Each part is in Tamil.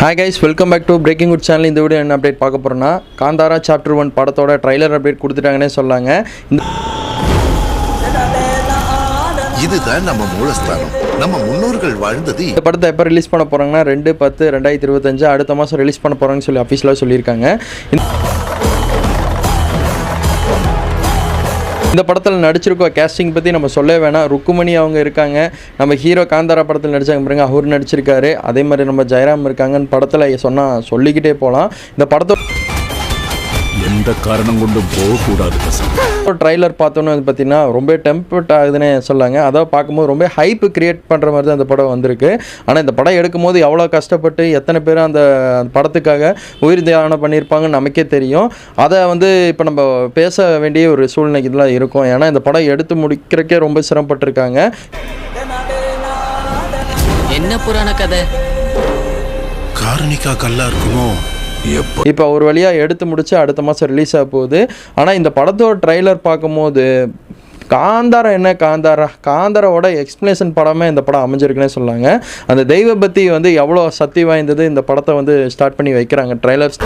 Hi guys, welcome back to Breaking Good channel. இந்த வீடியோ என்ன அப்டேட் பார்க்க போகிறோன்னா, காந்தாரா சாப்டர் 1 படத்தோட ட்ரைலர் அப்டேட் கொடுத்துட்டாங்கன்னே சொல்லாங்க. இதுதான் நம்ம மூலஸ்தானம், நம்ம முன்னோர்கள் வாழ்ந்தது. இந்த படத்தை எப்போ ரிலீஸ் பண்ண போகிறாங்கன்னா 2/10/2025 அடுத்த மாதம் ரிலீஸ் பண்ண போகிறாங்கன்னு சொல்லி அஃபீஷியலாக சொல்லியிருக்காங்க. இந்த படத்தில் நடிச்சிருக்கோம் கேஸ்டிங் பற்றி நம்ம சொல்லவே வேணாம். ருக்குமணி அவங்க இருக்காங்க, நம்ம ஹீரோ காந்தாரா படத்தில் நடிச்சாங்க பாருங்க, அவர் நடிச்சிருக்காரு. அதே மாதிரி நம்ம ஜெயராம் இருக்காங்கன்னு படத்தில் சொல்லிக்கிட்டே போகலாம். இந்த படத்தோட எந்த காரணம் கொண்டும் போகக்கூடாது. ட்ரைலர் பார்த்தோன்னு வந்து பார்த்தீங்கன்னா ரொம்ப டெம்ப்ட் ஆகுதுன்னு சொல்லாங்க. அதாவது பார்க்கும்போது ரொம்ப ஹைப்பு கிரியேட் பண்ணுற மாதிரி தான் இந்த படம் வந்திருக்கு. ஆனால் இந்த படம் எடுக்கும்போது எவ்வளோ கஷ்டப்பட்டு எத்தனை பேர் அந்த படத்துக்காக உயிர் தியானம் பண்ணியிருப்பாங்கன்னு நமக்கே தெரியும். அதை இப்போ நம்ம பேச வேண்டிய ஒரு சூழ்நிலைக்கு இதெல்லாம் இருக்கும். ஏன்னா இந்த படம் எடுத்து முடிக்கிறக்கே ரொம்ப சிரமப்பட்டிருக்காங்க. என்ன புராண கதை? காரணிக்கா கல்லா இருக்குமோ? இப்போ ஒரு வழியாக எடுத்து முடிச்சு அடுத்த மாதம் ரிலீஸ் ஆக போகுது. ஆனால் இந்த படத்தோட ட்ரைலர் பார்க்கும்போது காந்தாரா என்ன காந்தாராவோட எக்ஸ்பிளேஷன் படமே இந்த படம் அமைஞ்சிருக்குன்னே சொன்னாங்க. அந்த தெய்வ பக்தி எவ்வளோ சக்தி வாய்ந்தது இந்த படத்தை ஸ்டார்ட் பண்ணி வைக்கிறாங்க ட்ரைலர்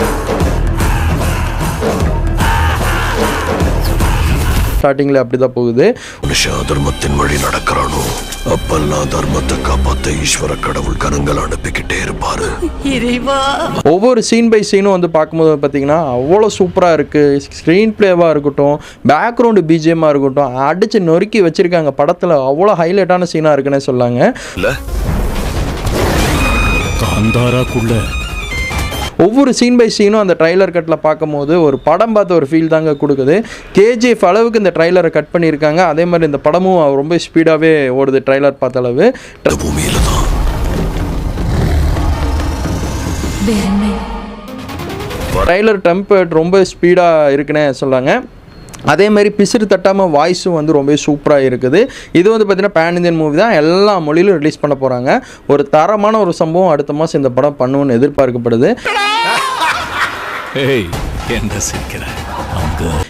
ஸ்டார்டிங்கில் அப்படி தான் போகுது. மனுஷா தர்மத்தின் வழி நடக்கிறானோ அப்பெல்லாம் தர்மத்தை காப்பாற்ற ஈஸ்வர கடவுள் கரங்கள் அனுப்பிக்கிட்டே இருப்பாரு. ஒவ்வொரு சீன் பை சீனும் பார்க்கும்போது பார்த்தீங்கன்னா அவ்வளோ சூப்பராக இருக்குது. ஸ்க்ரீன் பிளேவாக இருக்கட்டும், பேக்ரவுண்டு பிஜிஎம்மாக இருக்கட்டும், அடித்து நொறுக்கி வச்சுருக்காங்க. படத்தில் அவ்வளோ ஹைலைட்டான சீனாக இருக்குன்னே சொல்லாங்க. காந்தாராக்குள்ள ஒவ்வொரு சீன் பை சீனும் அந்த ட்ரைலர் கட்டில் பார்க்கும்போது ஒரு படம் பார்த்த ஒரு ஃபீல் தாங்க கொடுக்குது. கேஜிஎஃப் அளவுக்கு இந்த ட்ரைலரை கட் பண்ணியிருக்காங்க. அதே மாதிரி இந்த படமும் ரொம்ப ஸ்பீடாகவே ஓடுது ட்ரைலர் பார்த்த அளவு. ட்ரைலர் டெம்பர் ரொம்ப ஸ்பீடாக இருக்குன்னே சொல்லாங்க. அதே மாதிரி பிசிறு தட்டாமல் வாய்ஸும் ரொம்ப சூப்பராக இருக்குது. இது பார்த்தீங்கன்னா பேன் இந்தியன் மூவி தான், எல்லா மொழியிலும் ரிலீஸ் பண்ண போகிறாங்க. ஒரு தரமான ஒரு சம்பவம் அடுத்த மாதம் இந்த படம் பண்ணுவோன்னு எதிர்பார்க்கப்படுது.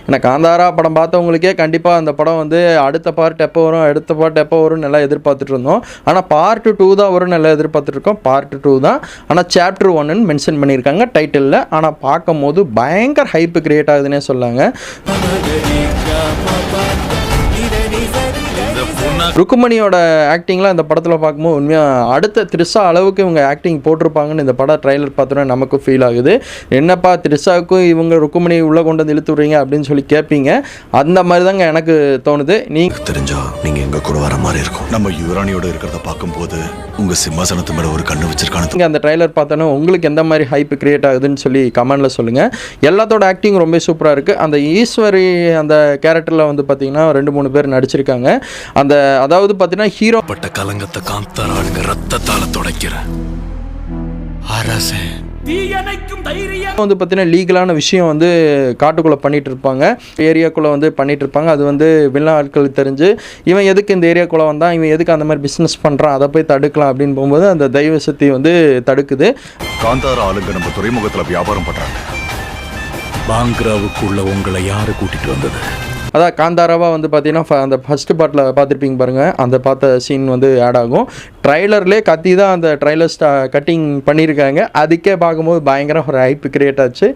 ஏன்னா காந்தாரா படம் பார்த்தவங்களுக்கே கண்டிப்பாக அந்த படம் அடுத்த பார்ட் எப்போ வரும் நல்லா எதிர்பார்த்துட்டு இருந்தோம். ஆனால் பார்ட் 2 தான் வரும் நல்லா எதிர்பார்த்துட்டு இருக்கோம். பார்ட் 2 தான், ஆனால் சாப்டர் 1 மென்ஷன் பண்ணியிருக்காங்க டைட்டிலில். ஆனால் பார்க்கும் போது பயங்கர ஹைப்பு கிரியேட் ஆகுதுன்னே சொல்லாங்க. ருக்குமணியோட ஆக்டிங்லாம் இந்த படத்தில் பார்க்கும்போது உண்மையாக அடுத்த த்ரிஷா அளவுக்கு இவங்க ஆக்டிங் போட்டிருப்பாங்கன்னு இந்த படம் ட்ரைலர் பார்த்தோன்னா நமக்கு ஃபீல் ஆகுது. என்னப்பா த்ரிஷாவுக்கும் இவங்க ருக்குமணி உள்ளே கொண்டு இழுத்து விடுறீங்க அப்படின்னு சொல்லி கேட்பீங்க. அந்த மாதிரி தாங்க எனக்கு தோணுது. நீங்கள் தெரிஞ்சா நீங்கள் எங்கள் கூட வர மாதிரி இருக்கும். நம்ம யுவராணியோட இருக்கிறத பார்க்கும்போது உங்கள் சிம்மாசனத்து மேலே ஒரு கண்ணு வச்சிருக்கானு அந்த ட்ரைலர் பார்த்தோன்னா உங்களுக்கு எந்த மாதிரி ஹைப் கிரியேட் ஆகுதுன்னு சொல்லி கமெண்டில் சொல்லுங்கள். எல்லாத்தோட ஆக்டிங் ரொம்ப சூப்பராக இருக்குது. அந்த ஈஸ்வரி அந்த கேரக்டரில் பார்த்தீங்கன்னா 2-3 பேர் நடிச்சிருக்காங்க. அந்த அதாவது பார்த்தீங்கன்னா ஹீரோ பட்ட கலங்கத்தை காந்தாராளுங்க ரத்தத்தால துடைக்கிற அரசே பார்த்தீங்கன்னா லீகலான விஷயம் காட்டுக்குள்ளே பண்ணிட்டு இருப்பாங்க, ஏரியாக்குள்ளே பண்ணிட்டு இருப்பாங்க. அது வில்லா ஆட்களுக்கு தெரிஞ்சு இவன் எதுக்கு இந்த ஏரியாக்குள்ளே வந்தான், இவன் எதுக்கு அந்த மாதிரி பிஸ்னஸ் பண்ணுறான், அதை போய் தடுக்கலாம் அப்படின்னு போகும்போது அந்த தெய்வ சக்தி தடுக்குது. காந்தாரா ஆளுங்க நம்ம துறைமுகத்தில் வியாபாரம் பண்ணுறாங்க. பாங்க்ராவுக்குள்ள உங்களை யாரு கூட்டிட்டு வந்தது? அதான் காந்தாராவாக பார்த்தீங்கன்னா அந்த ஃபஸ்ட்டு பார்ட்டில் பார்த்துருப்பீங்க பாருங்கள், அந்த பார்த்த சீன் ஆட் ஆகும். ட்ரைலர்லேயே கத்தி தான் அந்த ட்ரைலர் கட்டிங் பண்ணியிருக்காங்க. அதுக்கே பார்க்கும்போது பயங்கர ஒரு ஹைப் கிரியேட் ஆச்சு.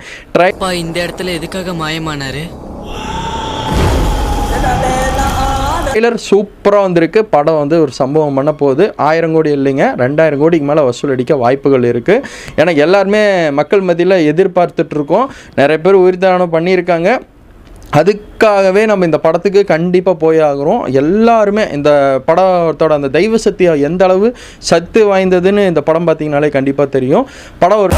இந்த இடத்துல எதுக்காக மாயமானாரு? ட்ரைலர் சூப்பராக வந்திருக்கு. படம் ஒரு சம்பவம் பண்ண போகுது. 1000 கோடி இல்லைங்க, 2000 கோடிக்கு மேலே வசூல் அடிக்க வாய்ப்புகள் இருக்குது. ஏன்னா எல்லாருமே மக்கள் மத்தியில் எதிர்பார்த்துட்ருக்கோம். நிறைய பேர் உயிர் தானம் பண்ணியிருக்காங்க. அதுக்காகவே நம்ம இந்த படத்துக்கு கண்டிப்பாக போய் ஆகிறோம். எல்லாருமே இந்த படத்தோட அந்த தெய்வ சக்தியை எந்த அளவு சத்து வாய்ந்ததுன்னு இந்த படம் பார்த்தீங்கனாலே கண்டிப்பாக தெரியும். படம் ஒரு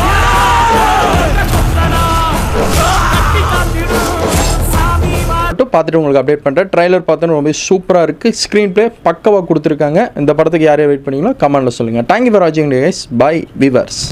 பார்த்துட்டு உங்களுக்கு அப்டேட் பண்ணுறேன். ட்ரைலர் பார்த்தோன்னு ரொம்ப சூப்பராக இருக்குது. ஸ்க்ரீன் பிளே பக்கவாக கொடுத்துருக்காங்க. இந்த படத்துக்கு யாரையும் வெயிட் பண்ணிங்களோ கமெண்டில் சொல்லுங்கள். தேங்க்யூ ஃபார் வாட்சிங் கைஸ். Bye viewers.